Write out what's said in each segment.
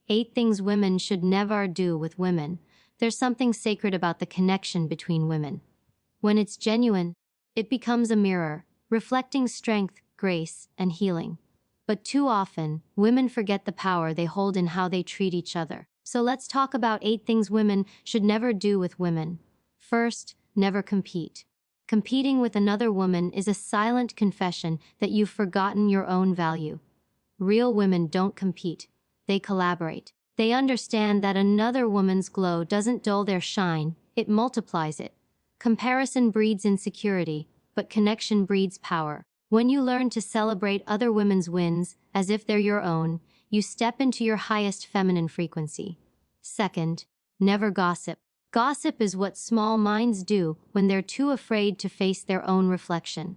8 things women should never do with women. There's something sacred about the connection between women. When it's genuine, it becomes a mirror, reflecting strength, grace, and healing. But too often, women forget the power they hold in how they treat each other. So let's talk about 8 things women should never do with women. First, never compete. Competing with another woman is a silent confession that you've forgotten your own value. Real women don't compete. They collaborate. They understand that another woman's glow doesn't dull their shine, it multiplies it. Comparison breeds insecurity, but connection breeds power. When you learn to celebrate other women's wins as if they're your own, you step into your highest feminine frequency. Second, never gossip. Gossip is what small minds do when they're too afraid to face their own reflection.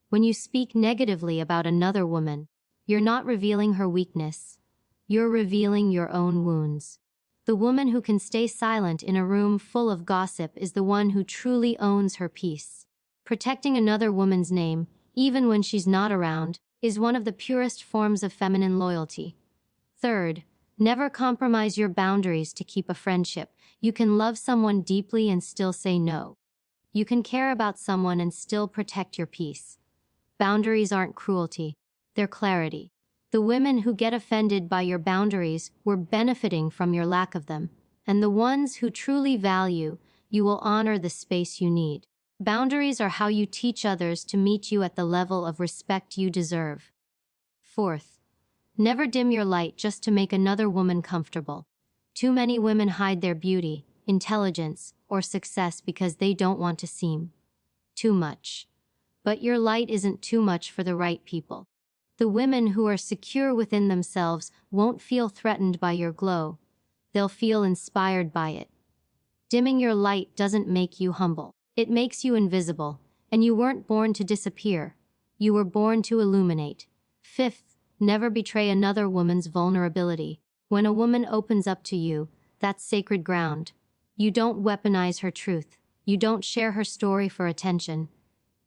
When you speak negatively about another woman, you're not revealing her weakness. You're revealing your own wounds. The woman who can stay silent in a room full of gossip is the one who truly owns her peace. Protecting another woman's name, even when she's not around, is one of the purest forms of feminine loyalty. Third, never compromise your boundaries to keep a friendship. You can love someone deeply and still say no. You can care about someone and still protect your peace. Boundaries aren't cruelty, they're clarity. The women who get offended by your boundaries were benefiting from your lack of them, and the ones who truly value you will honor the space you need. Boundaries are how you teach others to meet you at the level of respect you deserve. Fourth, never dim your light just to make another woman comfortable. Too many women hide their beauty, intelligence, or success because they don't want to seem too much. But your light isn't too much for the right people. The women who are secure within themselves won't feel threatened by your glow. They'll feel inspired by it. Dimming your light doesn't make you humble. It makes you invisible, and you weren't born to disappear. You were born to illuminate. Fifth, never betray another woman's vulnerability. When a woman opens up to you, that's sacred ground. You don't weaponize her truth. You don't share her story for attention.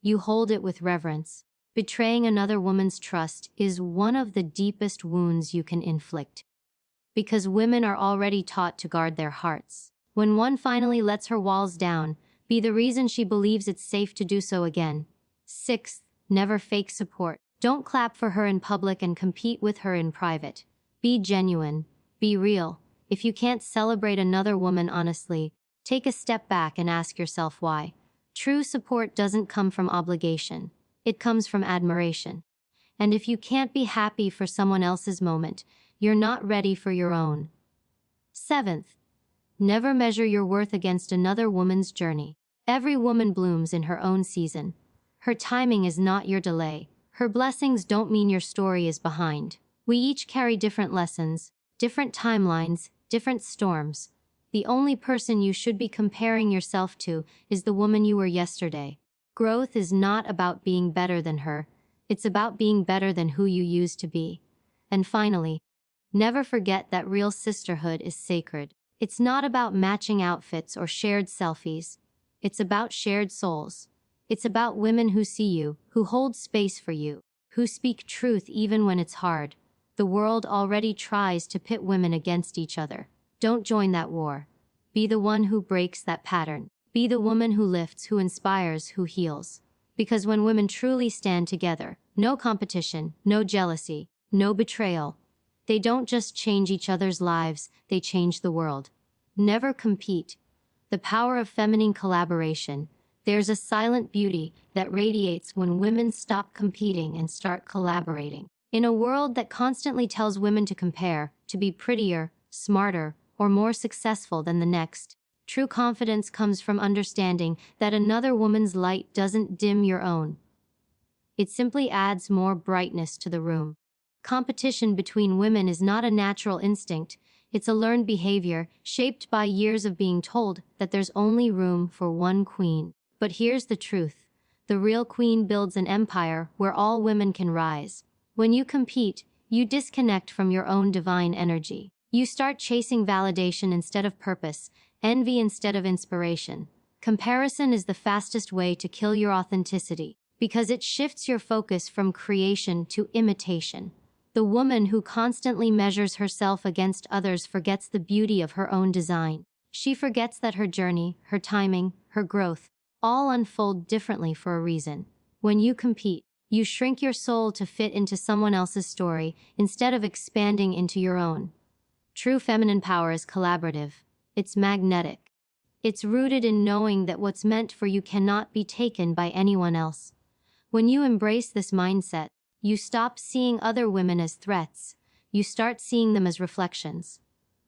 You hold it with reverence. Betraying another woman's trust is one of the deepest wounds you can inflict. Because women are already taught to guard their hearts. When one finally lets her walls down, be the reason she believes it's safe to do so again. Sixth, never fake support. Don't clap for her in public and compete with her in private. Be genuine. Be real. If you can't celebrate another woman honestly, take a step back and ask yourself why. True support doesn't come from obligation. It comes from admiration. And if you can't be happy for someone else's moment, you're not ready for your own. Seventh, never measure your worth against another woman's journey. Every woman blooms in her own season. Her timing is not your delay. Her blessings don't mean your story is behind. We each carry different lessons, different timelines, different storms. The only person you should be comparing yourself to is the woman you were yesterday. Growth is not about being better than her. It's about being better than who you used to be. And finally, never forget that real sisterhood is sacred. It's not about matching outfits or shared selfies. It's about shared souls. It's about women who see you, who hold space for you, who speak truth even when it's hard. The world already tries to pit women against each other. Don't join that war. Be the one who breaks that pattern. Be the woman who lifts, who inspires, who heals. Because when women truly stand together, no competition, no jealousy, no betrayal. They don't just change each other's lives, they change the world. Never compete. The power of feminine collaboration. There's a silent beauty that radiates when women stop competing and start collaborating. In a world that constantly tells women to compare, to be prettier, smarter, or more successful than the next, true confidence comes from understanding that another woman's light doesn't dim your own. It simply adds more brightness to the room. Competition between women is not a natural instinct, it's a learned behavior shaped by years of being told that there's only room for one queen. But here's the truth. The real queen builds an empire where all women can rise. When you compete, you disconnect from your own divine energy. You start chasing validation instead of purpose, envy instead of inspiration. Comparison is the fastest way to kill your authenticity, because it shifts your focus from creation to imitation. The woman who constantly measures herself against others forgets the beauty of her own design. She forgets that her journey, her timing, her growth, all unfold differently for a reason. When you compete, you shrink your soul to fit into someone else's story instead of expanding into your own. True feminine power is collaborative. It's magnetic. It's rooted in knowing that what's meant for you cannot be taken by anyone else. When you embrace this mindset, you stop seeing other women as threats. You start seeing them as reflections.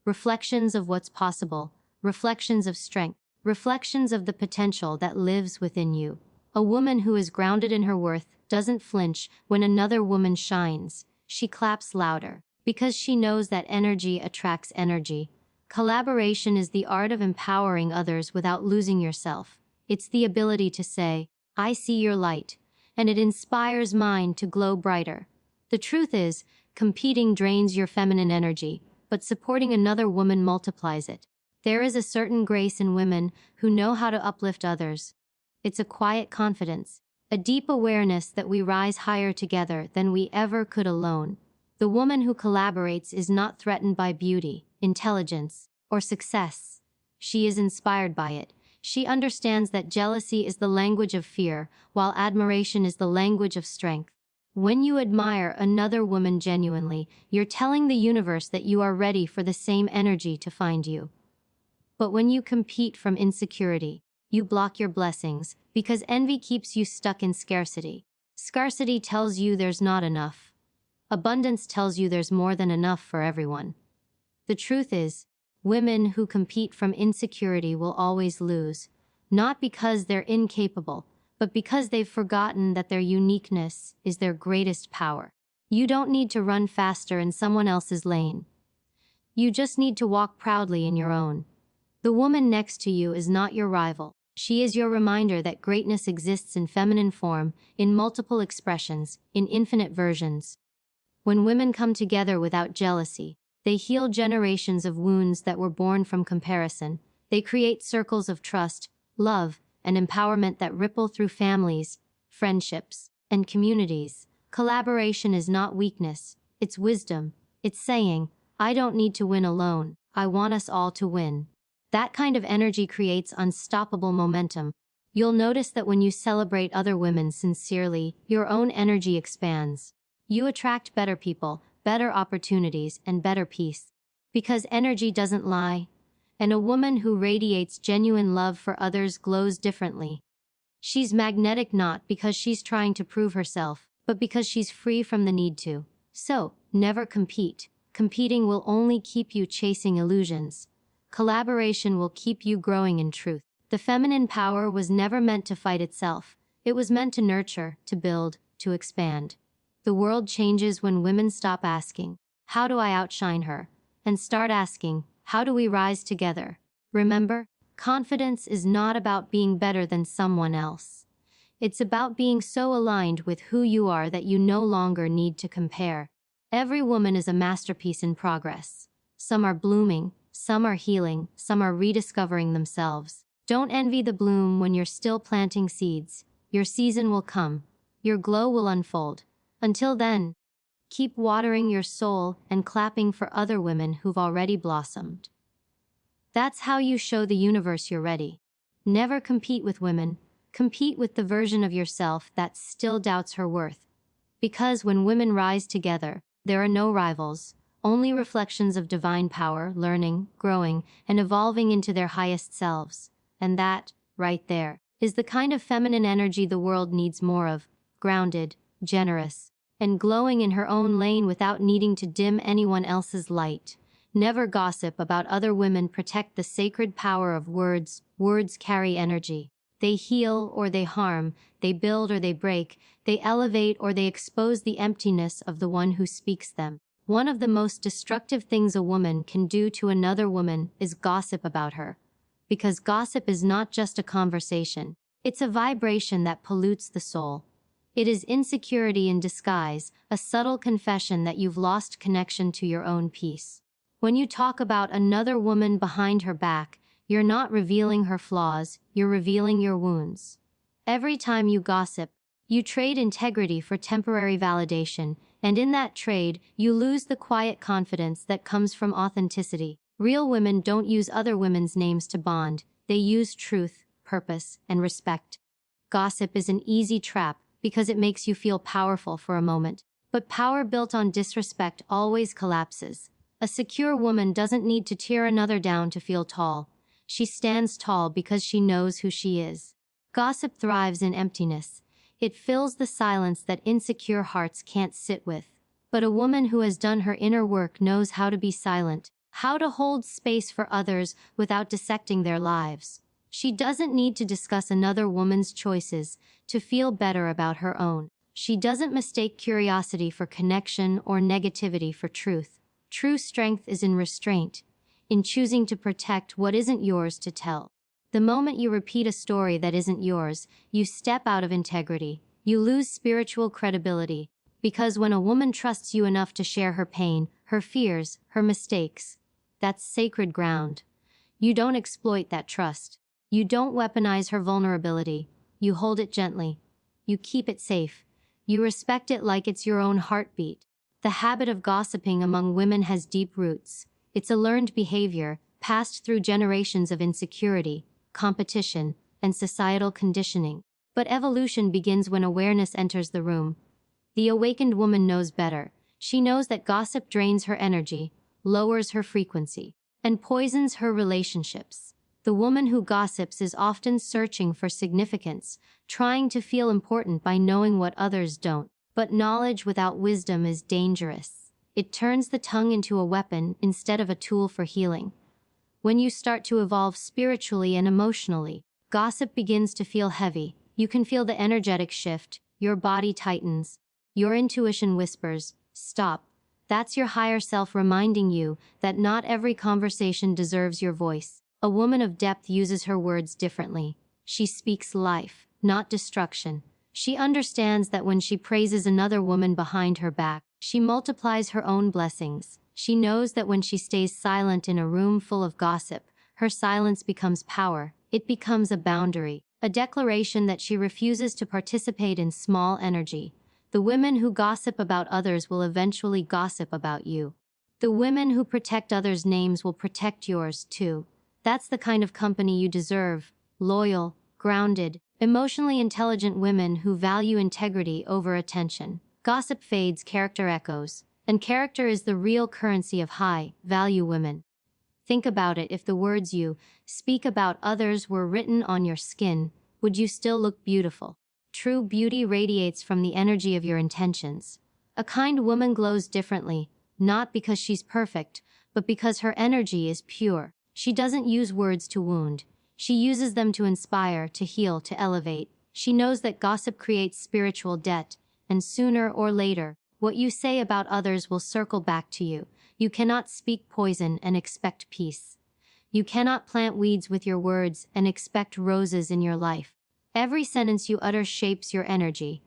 Reflections of what's possible, reflections of strength, reflections of the potential that lives within you. A woman who is grounded in her worth doesn't flinch when another woman shines. She claps louder, because she knows that energy attracts energy. Collaboration is the art of empowering others without losing yourself. It's the ability to say, "I see your light," and it inspires mine to glow brighter. The truth is, competing drains your feminine energy, but supporting another woman multiplies it. There is a certain grace in women who know how to uplift others. It's a quiet confidence, a deep awareness that we rise higher together than we ever could alone. The woman who collaborates is not threatened by beauty, intelligence, or success. She is inspired by it. She understands that jealousy is the language of fear, while admiration is the language of strength. When you admire another woman genuinely, you're telling the universe that you are ready for the same energy to find you. But when you compete from insecurity, you block your blessings, because envy keeps you stuck in scarcity. Scarcity tells you there's not enough. Abundance tells you there's more than enough for everyone. The truth is, women who compete from insecurity will always lose, not because they're incapable, but because they've forgotten that their uniqueness is their greatest power. You don't need to run faster in someone else's lane. You just need to walk proudly in your own. The woman next to you is not your rival. She is your reminder that greatness exists in feminine form, in multiple expressions, in infinite versions. When women come together without jealousy, they heal generations of wounds that were born from comparison. They create circles of trust, love, and empowerment that ripple through families, friendships, and communities. Collaboration is not weakness, it's wisdom. It's saying, "I don't need to win alone, I want us all to win." That kind of energy creates unstoppable momentum. You'll notice that when you celebrate other women sincerely, your own energy expands. You attract better people, better opportunities, and better peace. Because energy doesn't lie, and a woman who radiates genuine love for others glows differently. She's magnetic not because she's trying to prove herself, but because she's free from the need to. So, never compete. Competing will only keep you chasing illusions. Collaboration will keep you growing in truth. The feminine power was never meant to fight itself. It was meant to nurture, to build, to expand. The world changes when women stop asking, "How do I outshine her?" and start asking, "How do we rise together?" Remember, confidence is not about being better than someone else. It's about being so aligned with who you are that you no longer need to compare. Every woman is a masterpiece in progress. Some are blooming, some are healing, some are rediscovering themselves. Don't envy the bloom when you're still planting seeds. Your season will come. Your glow will unfold. Until then, keep watering your soul and clapping for other women who've already blossomed. That's how you show the universe you're ready. Never compete with women. Compete with the version of yourself that still doubts her worth. Because when women rise together, there are no rivals, only reflections of divine power, learning, growing, and evolving into their highest selves. And that, right there, is the kind of feminine energy the world needs more of, grounded, generous, and glowing in her own lane without needing to dim anyone else's light. Never gossip about other women. Protect the sacred power of words. Words carry energy. They heal or they harm, they build or they break, they elevate or they expose the emptiness of the one who speaks them. One of the most destructive things a woman can do to another woman is gossip about her. Because gossip is not just a conversation, it's a vibration that pollutes the soul. It is insecurity in disguise, a subtle confession that you've lost connection to your own peace. When you talk about another woman behind her back, you're not revealing her flaws, you're revealing your wounds. Every time you gossip, you trade integrity for temporary validation. And in that trade, you lose the quiet confidence that comes from authenticity. Real women don't use other women's names to bond. They use truth, purpose, and respect. Gossip is an easy trap because it makes you feel powerful for a moment. But power built on disrespect always collapses. A secure woman doesn't need to tear another down to feel tall. She stands tall because she knows who she is. Gossip thrives in emptiness. It fills the silence that insecure hearts can't sit with. But a woman who has done her inner work knows how to be silent, how to hold space for others without dissecting their lives. She doesn't need to discuss another woman's choices to feel better about her own. She doesn't mistake curiosity for connection or negativity for truth. True strength is in restraint, in choosing to protect what isn't yours to tell. The moment you repeat a story that isn't yours, you step out of integrity. You lose spiritual credibility, because when a woman trusts you enough to share her pain, her fears, her mistakes, that's sacred ground. You don't exploit that trust. You don't weaponize her vulnerability. You hold it gently. You keep it safe. You respect it like it's your own heartbeat. The habit of gossiping among women has deep roots. It's a learned behavior, passed through generations of insecurity, competition, and societal conditioning. But evolution begins when awareness enters the room. The awakened woman knows better. She knows that gossip drains her energy, lowers her frequency, and poisons her relationships. The woman who gossips is often searching for significance, trying to feel important by knowing what others don't. But knowledge without wisdom is dangerous. It turns the tongue into a weapon instead of a tool for healing. When you start to evolve spiritually and emotionally, gossip begins to feel heavy. You can feel the energetic shift, your body tightens, your intuition whispers, "Stop." That's your higher self reminding you that not every conversation deserves your voice. A woman of depth uses her words differently. She speaks life, not destruction. She understands that when she praises another woman behind her back, she multiplies her own blessings. She knows that when she stays silent in a room full of gossip, her silence becomes power. It becomes a boundary, a declaration that she refuses to participate in small energy. The women who gossip about others will eventually gossip about you. The women who protect others' names will protect yours too. That's the kind of company you deserve. Loyal, grounded, emotionally intelligent women who value integrity over attention. Gossip fades, character echoes. And character is the real currency of high-value women. Think about it. If the words you speak about others were written on your skin, would you still look beautiful? True beauty radiates from the energy of your intentions. A kind woman glows differently, not because she's perfect, but because her energy is pure. She doesn't use words to wound. She uses them to inspire, to heal, to elevate. She knows that gossip creates spiritual debt, and sooner or later, what you say about others will circle back to you. You cannot speak poison and expect peace. You cannot plant weeds with your words and expect roses in your life. Every sentence you utter shapes your energy.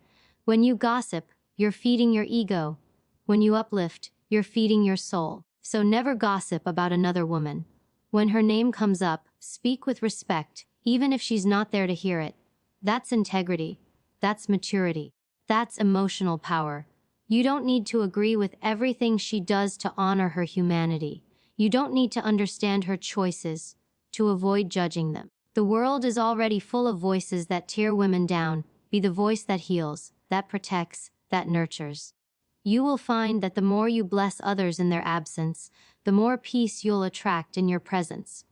When you gossip, you're feeding your ego. When you uplift, you're feeding your soul. So never gossip about another woman. When her name comes up, speak with respect, even if she's not there to hear it. That's integrity. That's maturity. That's emotional power. You don't need to agree with everything she does to honor her humanity. You don't need to understand her choices to avoid judging them. The world is already full of voices that tear women down. Be the voice that heals, that protects, that nurtures. You will find that the more you bless others in their absence, the more peace you'll attract in your presence.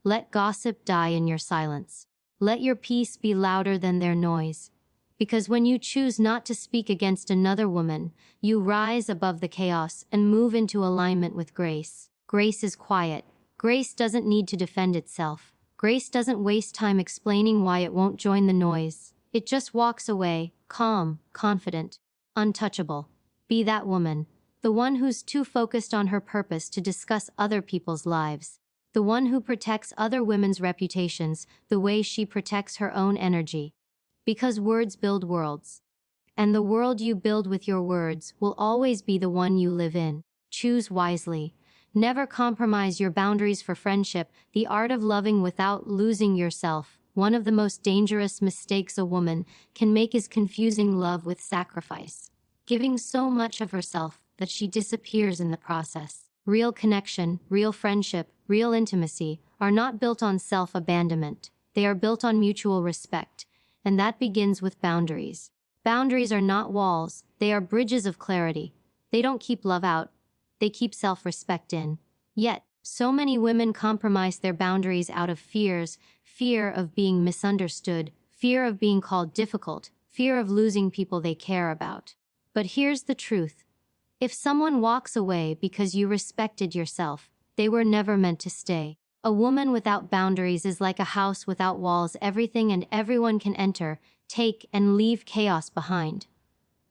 Let gossip die in your silence. Let your peace be louder than their noise. Because when you choose not to speak against another woman, you rise above the chaos and move into alignment with grace. Grace is quiet. Grace doesn't need to defend itself. Grace doesn't waste time explaining why it won't join the noise. It just walks away, calm, confident, untouchable. Be that woman. The one who's too focused on her purpose to discuss other people's lives. The one who protects other women's reputations the way she protects her own energy. Because words build worlds. And the world you build with your words will always be the one you live in. Choose wisely. Never compromise your boundaries for friendship. The art of loving without losing yourself. One of the most dangerous mistakes a woman can make is confusing love with sacrifice. giving so much of herself that she disappears in the process. Real connection, real friendship, real intimacy are not built on self-abandonment. They are built on mutual respect, and that begins with boundaries. Boundaries are not walls, they are bridges of clarity. They don't keep love out, they keep self-respect in. Yet, so many women compromise their boundaries out of fear of being misunderstood, fear of being called difficult, fear of losing people they care about. But here's the truth. If someone walks away because you respected yourself, they were never meant to stay. A woman without boundaries is like a house without walls. Everything and everyone can enter, take, and leave chaos behind.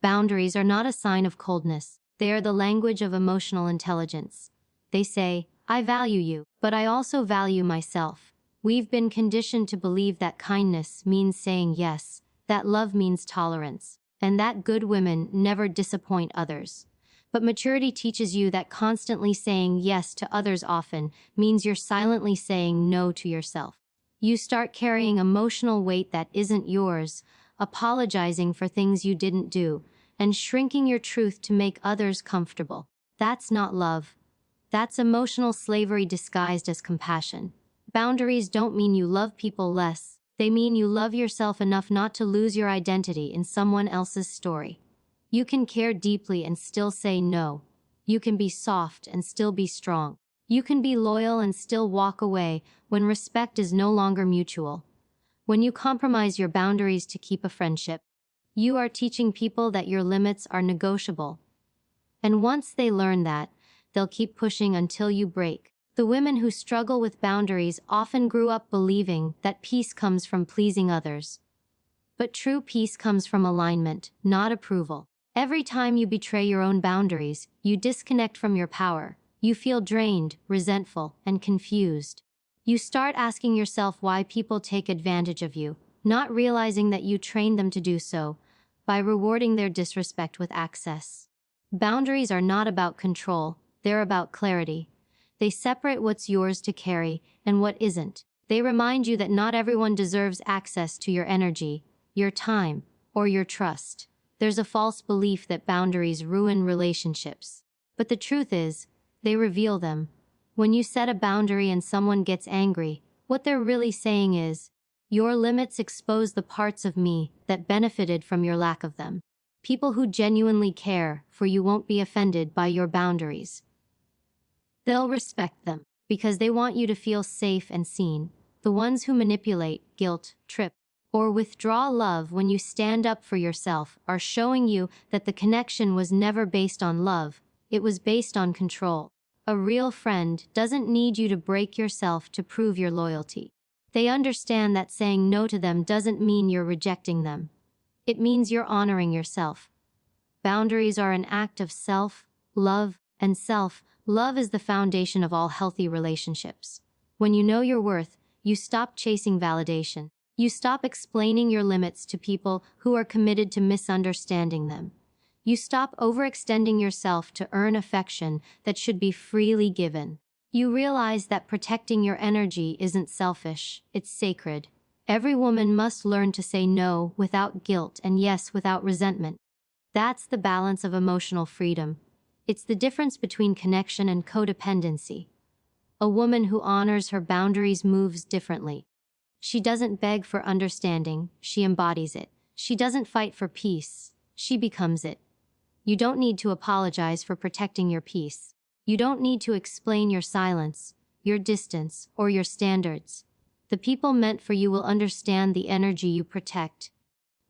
Boundaries are not a sign of coldness. They are the language of emotional intelligence. They say, I value you, but I also value myself. We've been conditioned to believe that kindness means saying yes, that love means tolerance, and that good women never disappoint others. But maturity teaches you that constantly saying yes to others often means you're silently saying no to yourself. You start carrying emotional weight that isn't yours, apologizing for things you didn't do, and shrinking your truth to make others comfortable. That's not love. That's emotional slavery disguised as compassion. Boundaries don't mean you love people less. They mean you love yourself enough not to lose your identity in someone else's story. You can care deeply and still say no. You can be soft and still be strong. You can be loyal and still walk away when respect is no longer mutual. When you compromise your boundaries to keep a friendship, you are teaching people that your limits are negotiable. And once they learn that, they'll keep pushing until you break. The women who struggle with boundaries often grew up believing that peace comes from pleasing others. But true peace comes from alignment, not approval. Every time you betray your own boundaries, you disconnect from your power. You feel drained, resentful, and confused. You start asking yourself why people take advantage of you, not realizing that you trained them to do so by rewarding their disrespect with access. Boundaries are not about control, they're about clarity. They separate what's yours to carry and what isn't. They remind you that not everyone deserves access to your energy, your time, or your trust. There's a false belief that boundaries ruin relationships. But the truth is, they reveal them. When you set a boundary and someone gets angry, what they're really saying is, your limits expose the parts of me that benefited from your lack of them. People who genuinely care for you won't be offended by your boundaries. They'll respect them because they want you to feel safe and seen. The ones who manipulate, guilt, trip, or withdraw love when you stand up for yourself are showing you that the connection was never based on love, it was based on control. A real friend doesn't need you to break yourself to prove your loyalty. They understand that saying no to them doesn't mean you're rejecting them. It means you're honoring yourself. Boundaries are an act of self-love, and self-love is the foundation of all healthy relationships. When you know your worth, you stop chasing validation. You stop explaining your limits to people who are committed to misunderstanding them. You stop overextending yourself to earn affection that should be freely given. You realize that protecting your energy isn't selfish, it's sacred. Every woman must learn to say no without guilt and yes without resentment. That's the balance of emotional freedom. It's the difference between connection and codependency. A woman who honors her boundaries moves differently. She doesn't beg for understanding, she embodies it. She doesn't fight for peace, she becomes it. You don't need to apologize for protecting your peace. You don't need to explain your silence, your distance, or your standards. The people meant for you will understand the energy you protect.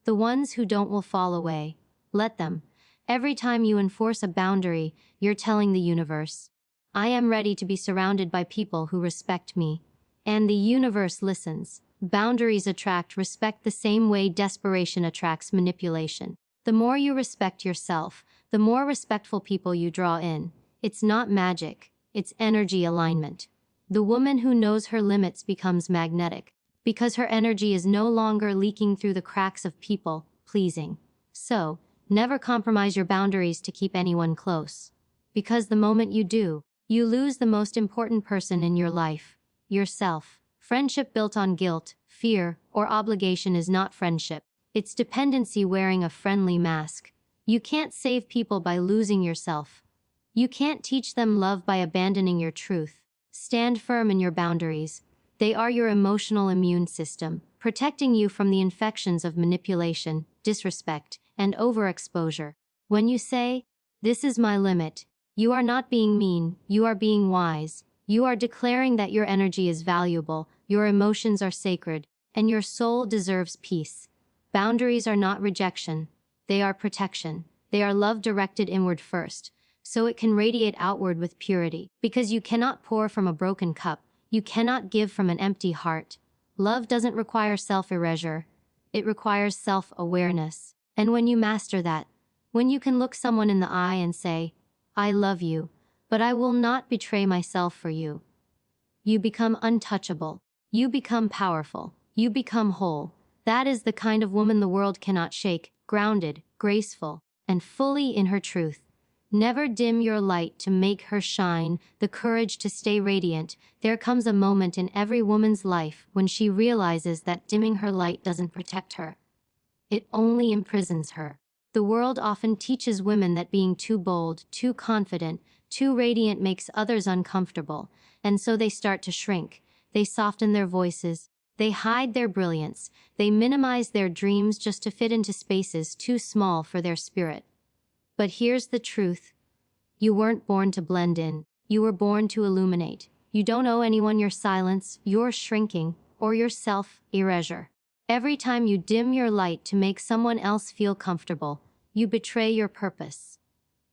The ones who don't will fall away. Let them. Every time you enforce a boundary, you're telling the universe, I am ready to be surrounded by people who respect me. And the universe listens. Boundaries attract respect the same way desperation attracts manipulation. The more you respect yourself, the more respectful people you draw in. It's not magic, it's energy alignment. The woman who knows her limits becomes magnetic, because her energy is no longer leaking through the cracks of people pleasing. So, never compromise your boundaries to keep anyone close. Because the moment you do, you lose the most important person in your life, yourself. Friendship built on guilt, fear, or obligation is not friendship. It's dependency wearing a friendly mask. You can't save people by losing yourself. You can't teach them love by abandoning your truth. Stand firm in your boundaries. They are your emotional immune system, protecting you from the infections of manipulation, disrespect, and overexposure. When you say, "This is my limit," you are not being mean, you are being wise. You are declaring that your energy is valuable, your emotions are sacred, and your soul deserves peace. Boundaries are not rejection. They are protection. They are love directed inward first, so it can radiate outward with purity. Because you cannot pour from a broken cup, you cannot give from an empty heart. Love doesn't require self-erasure. It requires self-awareness. And when you master that, when you can look someone in the eye and say, "I love you, but I will not betray myself for you," you become untouchable. You become powerful. You become whole. That is the kind of woman the world cannot shake, grounded, graceful, and fully in her truth. Never dim your light to make her shine, the courage to stay radiant. There comes a moment in every woman's life when she realizes that dimming her light doesn't protect her. It only imprisons her. The world often teaches women that being too bold, too confident, too radiant makes others uncomfortable, and so they start to shrink. They soften their voices. They hide their brilliance. They minimize their dreams just to fit into spaces too small for their spirit. But here's the truth. You weren't born to blend in. You were born to illuminate. You don't owe anyone your silence, your shrinking, or your self-erasure. Every time you dim your light to make someone else feel comfortable, you betray your purpose.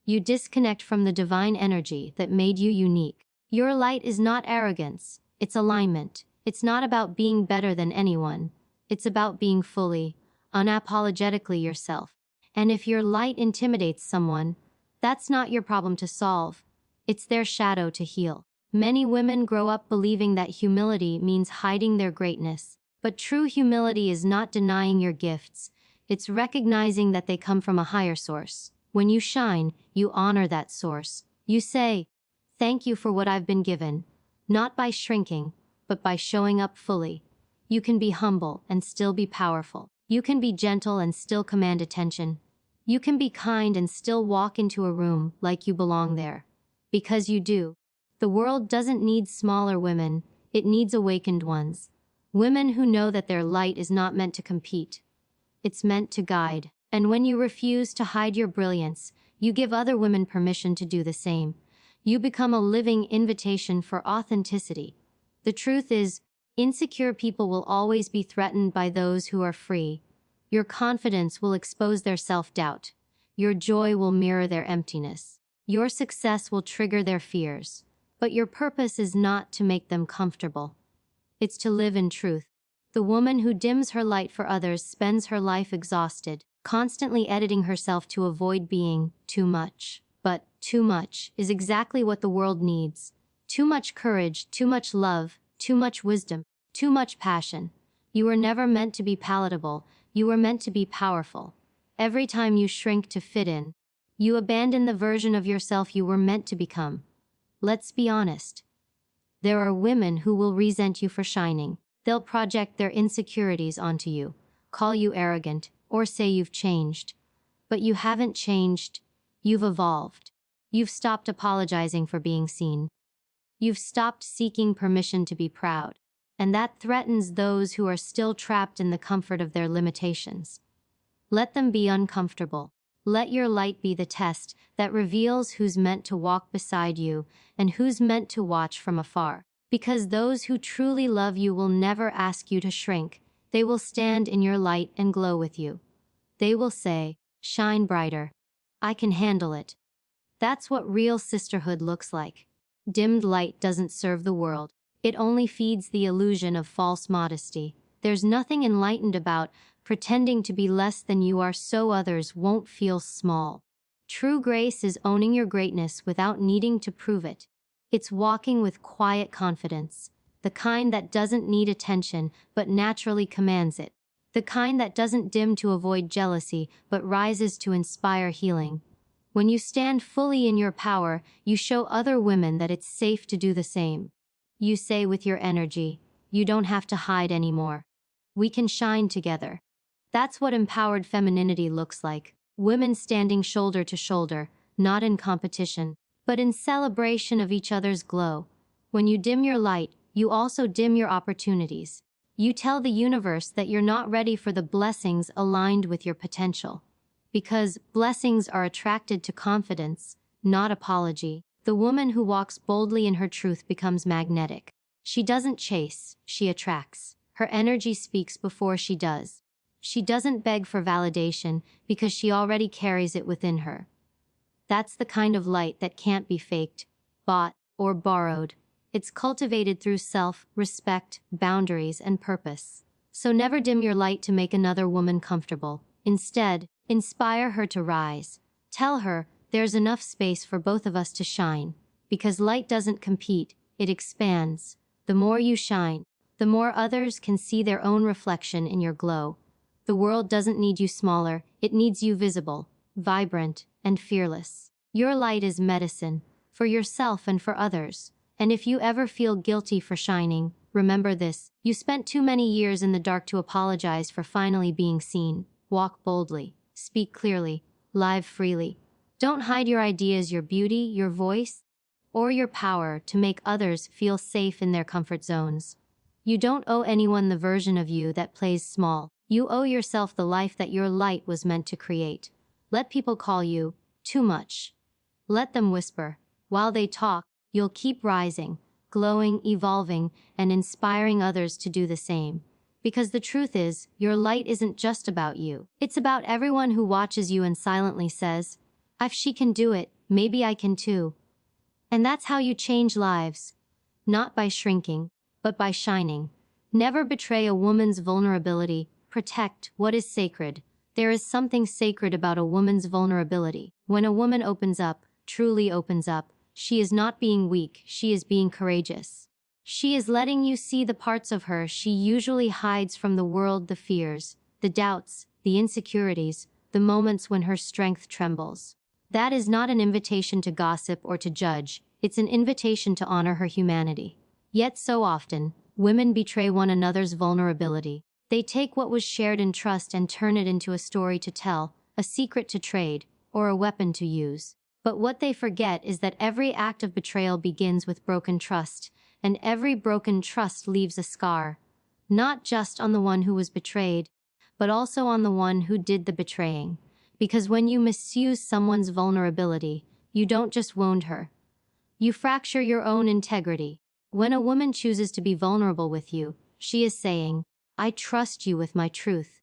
You disconnect from the divine energy that made you unique. Your light is not arrogance, it's alignment. It's not about being better than anyone. It's about being fully, unapologetically yourself. And if your light intimidates someone, that's not your problem to solve. It's their shadow to heal. Many women grow up believing that humility means hiding their greatness. But true humility is not denying your gifts. It's recognizing that they come from a higher source. When you shine, you honor that source. You say, "Thank you for what I've been given," not by shrinking, but by showing up fully. You can be humble and still be powerful. You can be gentle and still command attention. You can be kind and still walk into a room like you belong there. Because you do. The world doesn't need smaller women, it needs awakened ones. Women who know that their light is not meant to compete. It's meant to guide. And when you refuse to hide your brilliance, you give other women permission to do the same. You become a living invitation for authenticity. The truth is, insecure people will always be threatened by those who are free. Your confidence will expose their self-doubt. Your joy will mirror their emptiness. Your success will trigger their fears. But your purpose is not to make them comfortable. It's to live in truth. The woman who dims her light for others spends her life exhausted, constantly editing herself to avoid being too much. But too much is exactly what the world needs. Too much courage, too much love, too much wisdom, too much passion. You were never meant to be palatable. You were meant to be powerful. Every time you shrink to fit in, you abandon the version of yourself you were meant to become. Let's be honest. There are women who will resent you for shining. They'll project their insecurities onto you, call you arrogant, or say you've changed. But you haven't changed. You've evolved. You've stopped apologizing for being seen. You've stopped seeking permission to be proud. And that threatens those who are still trapped in the comfort of their limitations. Let them be uncomfortable. Let your light be the test that reveals who's meant to walk beside you and who's meant to watch from afar. Because those who truly love you will never ask you to shrink. They will stand in your light and glow with you. They will say, "Shine brighter. I can handle it." That's what real sisterhood looks like. Dimmed light doesn't serve the world. It only feeds the illusion of false modesty. There's nothing enlightened about pretending to be less than you are so others won't feel small. True grace is owning your greatness without needing to prove it. It's walking with quiet confidence, the kind that doesn't need attention but naturally commands it, the kind that doesn't dim to avoid jealousy but rises to inspire healing. When you stand fully in your power, you show other women that it's safe to do the same. You say with your energy, "You don't have to hide anymore. We can shine together." That's what empowered femininity looks like. Women standing shoulder to shoulder, not in competition, but in celebration of each other's glow. When you dim your light, you also dim your opportunities. You tell the universe that you're not ready for the blessings aligned with your potential. Because blessings are attracted to confidence, not apology. The woman who walks boldly in her truth becomes magnetic. She doesn't chase, she attracts. Her energy speaks before she does. She doesn't beg for validation because she already carries it within her. That's the kind of light that can't be faked, bought, or borrowed. It's cultivated through self-respect, boundaries, and purpose. So never dim your light to make another woman comfortable. Instead, inspire her to rise. Tell her, there's enough space for both of us to shine. Because light doesn't compete, it expands. The more you shine, the more others can see their own reflection in your glow. The world doesn't need you smaller, it needs you visible, vibrant, and fearless. Your light is medicine, for yourself and for others. And if you ever feel guilty for shining, remember this: you spent too many years in the dark to apologize for finally being seen. Walk boldly, speak clearly, live freely. Don't hide your ideas, your beauty, your voice, or your power to make others feel safe in their comfort zones. You don't owe anyone the version of you that plays small. You owe yourself the life that your light was meant to create. Let people call you too much. Let them whisper. While they talk, you'll keep rising, glowing, evolving, and inspiring others to do the same. Because the truth is, your light isn't just about you. It's about everyone who watches you and silently says, if she can do it, maybe I can too. And that's how you change lives. Not by shrinking, but by shining. Never betray a woman's vulnerability. Protect what is sacred. There is something sacred about a woman's vulnerability. When a woman opens up, truly opens up, she is not being weak, she is being courageous. She is letting you see the parts of her she usually hides from the world, the fears, the doubts, the insecurities, the moments when her strength trembles. That is not an invitation to gossip or to judge, it's an invitation to honor her humanity. Yet so often, women betray one another's vulnerability. They take what was shared in trust and turn it into a story to tell, a secret to trade, or a weapon to use. But what they forget is that every act of betrayal begins with broken trust, and every broken trust leaves a scar, not just on the one who was betrayed, but also on the one who did the betraying. Because when you misuse someone's vulnerability, you don't just wound her. You fracture your own integrity. When a woman chooses to be vulnerable with you, she is saying, I trust you with my truth.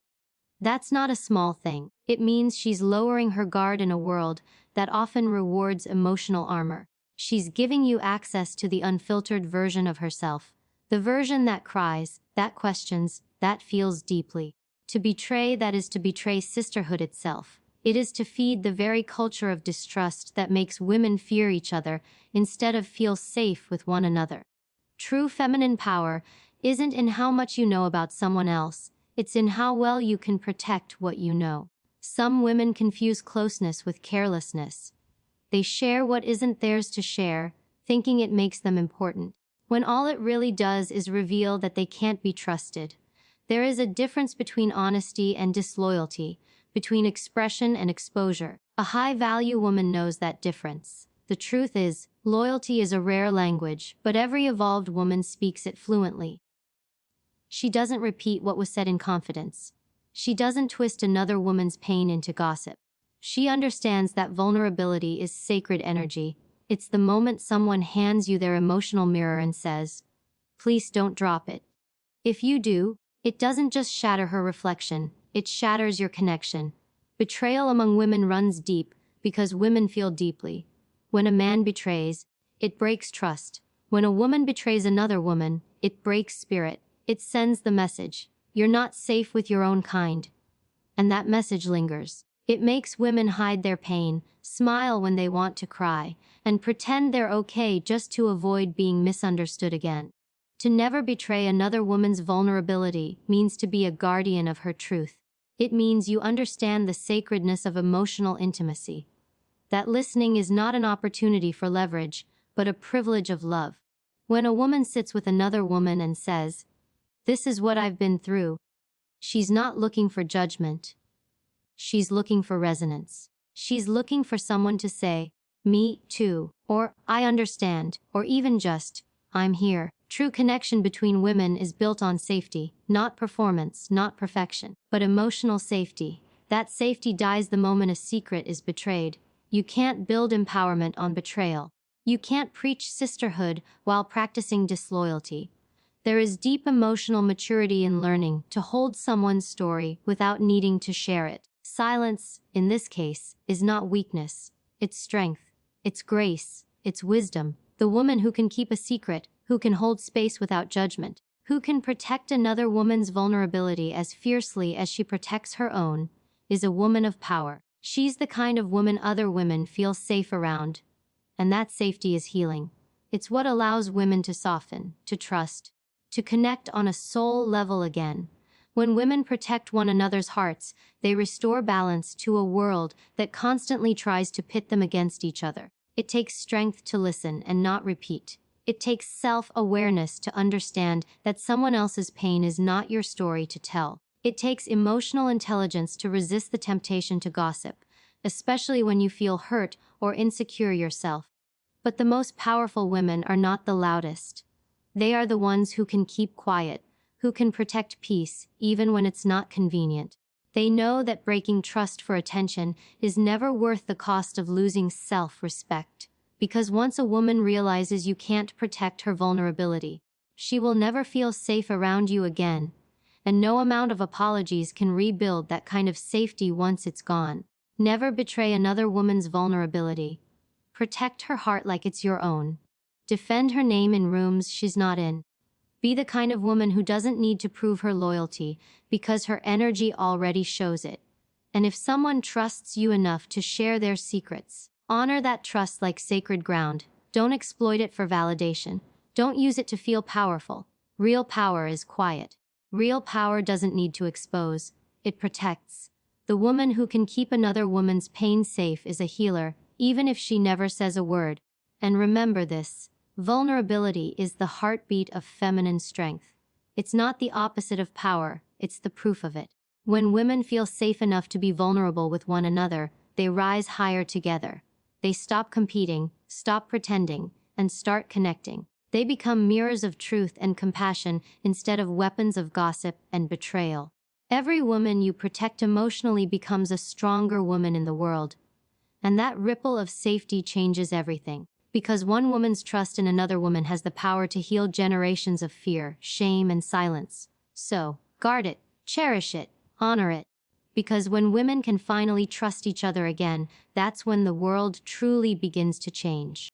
That's not a small thing. It means she's lowering her guard in a world that often rewards emotional armor. She's giving you access to the unfiltered version of herself, the version that cries, that questions, that feels deeply. To betray, that is to betray sisterhood itself. It is to feed the very culture of distrust that makes women fear each other instead of feel safe with one another. True feminine power isn't in how much you know about someone else, it's in how well you can protect what you know. Some women confuse closeness with carelessness. They share what isn't theirs to share, thinking it makes them important, when all it really does is reveal that they can't be trusted. There is a difference between honesty and disloyalty, between expression and exposure. A high-value woman knows that difference. The truth is, loyalty is a rare language, but every evolved woman speaks it fluently. She doesn't repeat what was said in confidence. She doesn't twist another woman's pain into gossip. She understands that vulnerability is sacred energy. It's the moment someone hands you their emotional mirror and says, please don't drop it. If you do, it doesn't just shatter her reflection, it shatters your connection. Betrayal among women runs deep because women feel deeply. When a man betrays, it breaks trust. When a woman betrays another woman, it breaks spirit. It sends the message, you're not safe with your own kind. And that message lingers. It makes women hide their pain, smile when they want to cry, and pretend they're okay just to avoid being misunderstood again. To never betray another woman's vulnerability means to be a guardian of her truth. It means you understand the sacredness of emotional intimacy. That listening is not an opportunity for leverage, but a privilege of love. When a woman sits with another woman and says, this is what I've been through, she's not looking for judgment. She's looking for resonance. She's looking for someone to say, "Me too," or "I understand," or even just, "I'm here." True connection between women is built on safety, not performance, not perfection, but emotional safety. That safety dies the moment a secret is betrayed. You can't build empowerment on betrayal. You can't preach sisterhood while practicing disloyalty. There is deep emotional maturity in learning to hold someone's story without needing to share it. Silence, in this case, is not weakness. It's strength. It's grace. It's wisdom. The woman who can keep a secret, who can hold space without judgment, who can protect another woman's vulnerability as fiercely as she protects her own, is a woman of power. She's the kind of woman other women feel safe around. And that safety is healing. It's what allows women to soften, to trust, to connect on a soul level again. When women protect one another's hearts, they restore balance to a world that constantly tries to pit them against each other. It takes strength to listen and not repeat. It takes self-awareness to understand that someone else's pain is not your story to tell. It takes emotional intelligence to resist the temptation to gossip, especially when you feel hurt or insecure yourself. But the most powerful women are not the loudest. They are the ones who can keep quiet, who can protect peace even when it's not convenient. They know that breaking trust for attention is never worth the cost of losing self-respect. Because once a woman realizes you can't protect her vulnerability, she will never feel safe around you again. And no amount of apologies can rebuild that kind of safety once it's gone. Never betray another woman's vulnerability. Protect her heart like it's your own. Defend her name in rooms she's not in. Be the kind of woman who doesn't need to prove her loyalty because her energy already shows it. And if someone trusts you enough to share their secrets, honor that trust like sacred ground. Don't exploit it for validation. Don't use it to feel powerful. Real power is quiet. Real power doesn't need to expose. It protects. The woman who can keep another woman's pain safe is a healer, even if she never says a word. And remember this. Vulnerability is the heartbeat of feminine strength. It's not the opposite of power, it's the proof of it. When women feel safe enough to be vulnerable with one another, they rise higher together. They stop competing, stop pretending, and start connecting. They become mirrors of truth and compassion instead of weapons of gossip and betrayal. Every woman you protect emotionally becomes a stronger woman in the world. And that ripple of safety changes everything. Because one woman's trust in another woman has the power to heal generations of fear, shame, and silence. So, guard it, cherish it, honor it. Because when women can finally trust each other again, that's when the world truly begins to change.